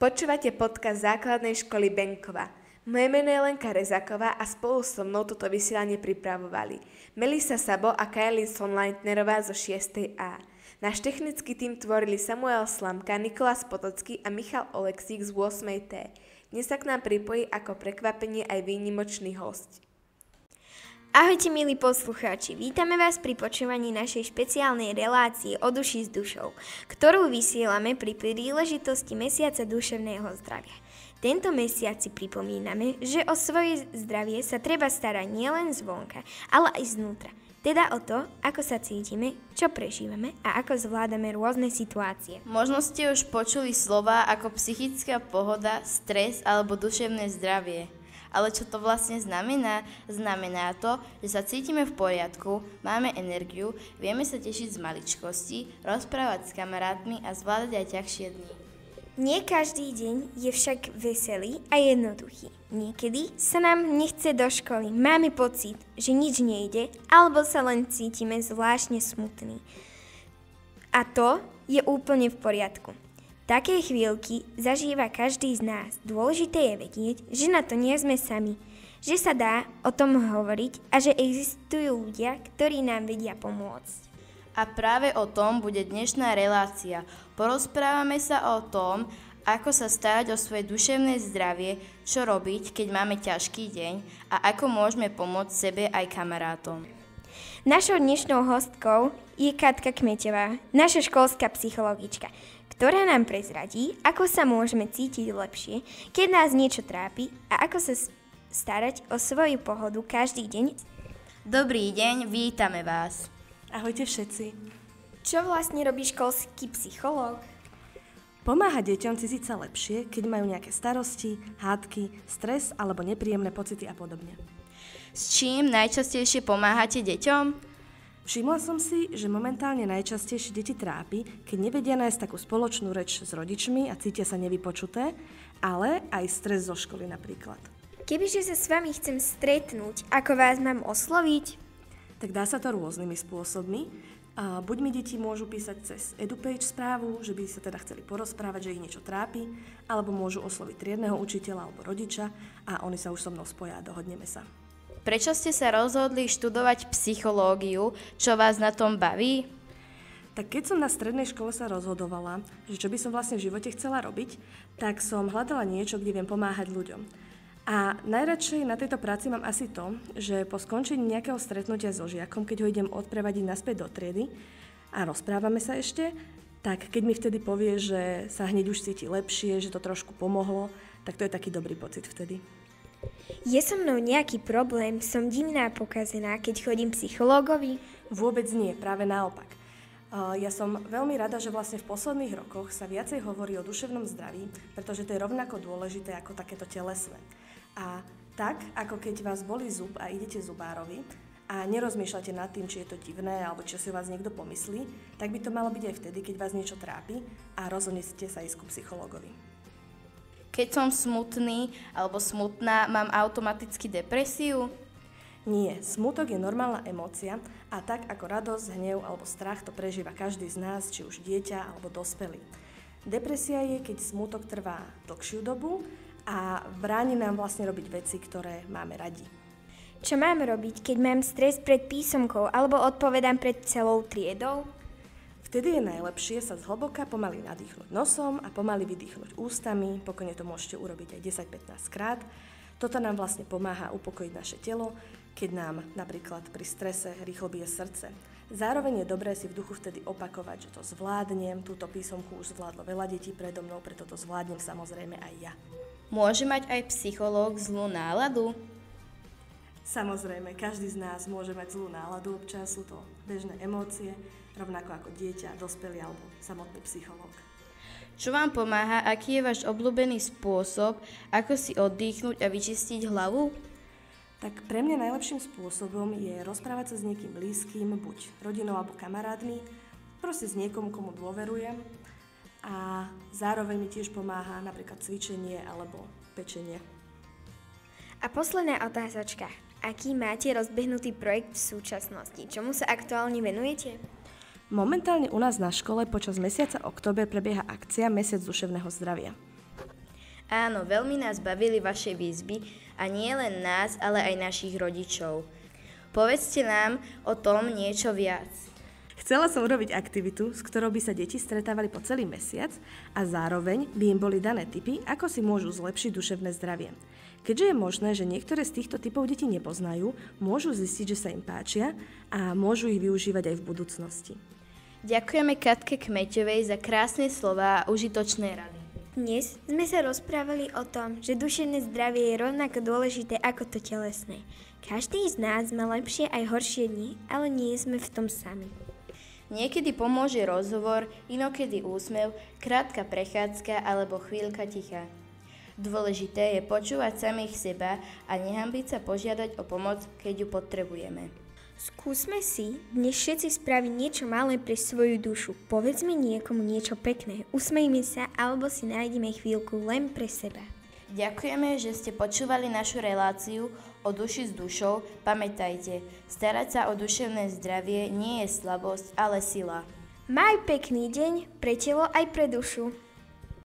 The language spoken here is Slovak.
Počúvate podcast základnej školy Benkova. Moje meno je Lenka Rezáková a spolu so mnou toto vysielanie pripravovali Melisa Sabo a Kailin Sonleitnerová zo 6. A. Náš technický tím tvorili Samuel Slamka, Nikolás Potocký a Michal Oleksík z 8. T. Dnes sa k nám pripojí ako prekvapenie aj výnimočný hosť. Ahojte milí poslucháči, vítame vás pri počúvaní našej špeciálnej relácie O duši s dušou, ktorú vysielame pri príležitosti Mesiaca duševného zdravia. Tento mesiac si pripomíname, že o svoje zdravie sa treba starať nielen zvonka, ale aj znútra. Teda o to, ako sa cítime, čo prežívame a ako zvládame rôzne situácie. Možno ste už počuli slová ako psychická pohoda, stres alebo duševné zdravie. Ale čo to vlastne znamená? Znamená to, že sa cítime v poriadku, máme energiu, vieme sa tešiť z maličkosti, rozprávať s kamarátmi a zvládať aj ťažšie dni. Nie každý deň je však veselý a jednoduchý. Niekedy sa nám nechce do školy, máme pocit, že nič nejde, alebo sa len cítime zvláštne smutný. A to je úplne v poriadku. Také chvíľky zažíva každý z nás. Dôležité je vedieť, že na to nie sme sami, že sa dá o tom hovoriť a že existujú ľudia, ktorí nám vedia pomôcť. A práve o tom bude dnešná relácia. Porozprávame sa o tom, ako sa starať o svoje duševné zdravie, čo robiť, keď máme ťažký deň a ako môžeme pomôcť sebe aj kamarátom. Našou dnešnou hostkou je Katka Kmeťová, naša školská psychologička, ktorá nám prezradí, ako sa môžeme cítiť lepšie, keď nás niečo trápi a ako sa starať o svoju pohodu každý deň. Dobrý deň, vítame vás. Ahojte všetci. Čo vlastne robí školský psychológ? Pomáha deťom cítiť sa lepšie, keď majú nejaké starosti, hádky, stres alebo nepríjemné pocity a podobne. S čím najčastejšie pomáhate deťom? Všimla som si, že momentálne najčastejšie deti trápi, keď nevedia nájsť takú spoločnú reč s rodičmi a cítia sa nevypočuté, ale aj stres zo školy napríklad. Kebyže sa s vami chcem stretnúť, ako vás mám osloviť? Tak dá sa to rôznymi spôsobmi. Buď mi deti môžu písať cez EduPage správu, že by sa teda chceli porozprávať, že ich niečo trápi, alebo môžu osloviť triedneho učiteľa alebo rodiča a oni sa už so mnou spoja a dohodneme sa. Prečo ste sa rozhodli študovať psychológiu? Čo vás na tom baví? Tak keď som na strednej škole sa rozhodovala, že čo by som vlastne v živote chcela robiť, tak som hľadala niečo, kde viem pomáhať ľuďom. A najradšej na tejto práci mám asi to, že po skončení nejakého stretnutia so žiakom, keď ho idem odprevadiť naspäť do triedy a rozprávame sa ešte, tak keď mi vtedy povie, že sa hneď už cíti lepšie, že to trošku pomohlo, tak to je taký dobrý pocit vtedy. Je so mnou nejaký problém? Som divná, pokazená, keď chodím psychológovi? Vôbec nie, práve naopak. Ja som veľmi rada, že vlastne v posledných rokoch sa viacej hovorí o duševnom zdraví, pretože to je rovnako dôležité ako takéto telesné. A tak, ako keď vás bolí zub a idete zubárovi a nerozmýšľate nad tým, či je to divné alebo či si vás niekto pomyslí, tak by to malo byť aj vtedy, keď vás niečo trápi a rozhodnete sa ísť ku psychológovi. Keď som smutný alebo smutná, mám automaticky depresiu? Nie, smútok je normálna emócia a tak ako radosť, hnev alebo strach to prežíva každý z nás, či už dieťa alebo dospelý. Depresia je, keď smútok trvá dlhšiu dobu a bráni nám vlastne robiť veci, ktoré máme radi. Čo mám robiť, keď mám stres pred písomkou alebo odpovedám pred celou triedou? Vtedy je najlepšie sa zhlboka pomaly nadýchnuť nosom a pomaly vydýchnuť ústami, pokojne to môžete urobiť aj 10-15 krát. Toto nám vlastne pomáha upokojiť naše telo, keď nám napríklad pri strese rýchlo bije srdce. Zároveň je dobré si v duchu vtedy opakovať, že to zvládnem, túto písomku už zvládlo veľa detí predo mnou, preto to zvládnem samozrejme aj ja. Môže mať aj psychológ zlú náladu? Samozrejme, každý z nás môže mať zlú náladu, občas sú to bežné emócie, rovnako ako dieťa, dospelý alebo samotný psychológ. Čo vám pomáha, aký je váš obľúbený spôsob, ako si oddychnúť a vyčistiť hlavu? Tak pre mňa najlepším spôsobom je rozprávať sa s niekým blízkym, buď rodinou alebo kamarátmi, proste s niekom, komu dôverujem. A zároveň mi tiež pomáha napríklad cvičenie alebo pečenie. A posledná otázočka. Aký máte rozbehnutý projekt v súčasnosti? Čomu sa aktuálne venujete? Momentálne u nás na škole počas mesiaca október prebieha akcia Mesiac duševného zdravia. Áno, veľmi nás bavili vaše výzvy a nie len nás, ale aj našich rodičov. Povedzte nám o tom niečo viac. Chcela som urobiť aktivitu, s ktorou by sa deti stretávali po celý mesiac a zároveň by im boli dané tipy, ako si môžu zlepšiť duševné zdravie. Keďže je možné, že niektoré z týchto typov deti nepoznajú, môžu zistiť, že sa im páčia a môžu ich využívať aj v budúcnosti. Ďakujeme Katke Kmeťovej za krásne slová a užitočné rady. Dnes sme sa rozprávali o tom, že duševné zdravie je rovnako dôležité ako to telesné. Každý z nás má lepšie aj horšie dni, ale nie sme v tom sami. Niekedy pomôže rozhovor, inokedy úsmev, krátka prechádzka alebo chvíľka ticha. Dôležité je počúvať samých seba a nehanbiť sa požiadať o pomoc, keď ju potrebujeme. Skúsme si dnes všetci spraviť niečo malé pre svoju dušu. Povedzme niekomu niečo pekné, usmejme sa alebo si nájdeme chvíľku len pre seba. Ďakujeme, že ste počúvali našu reláciu o duši s dušou. Pamätajte, starať sa o duševné zdravie nie je slabosť, ale sila. Maj pekný deň pre telo aj pre dušu.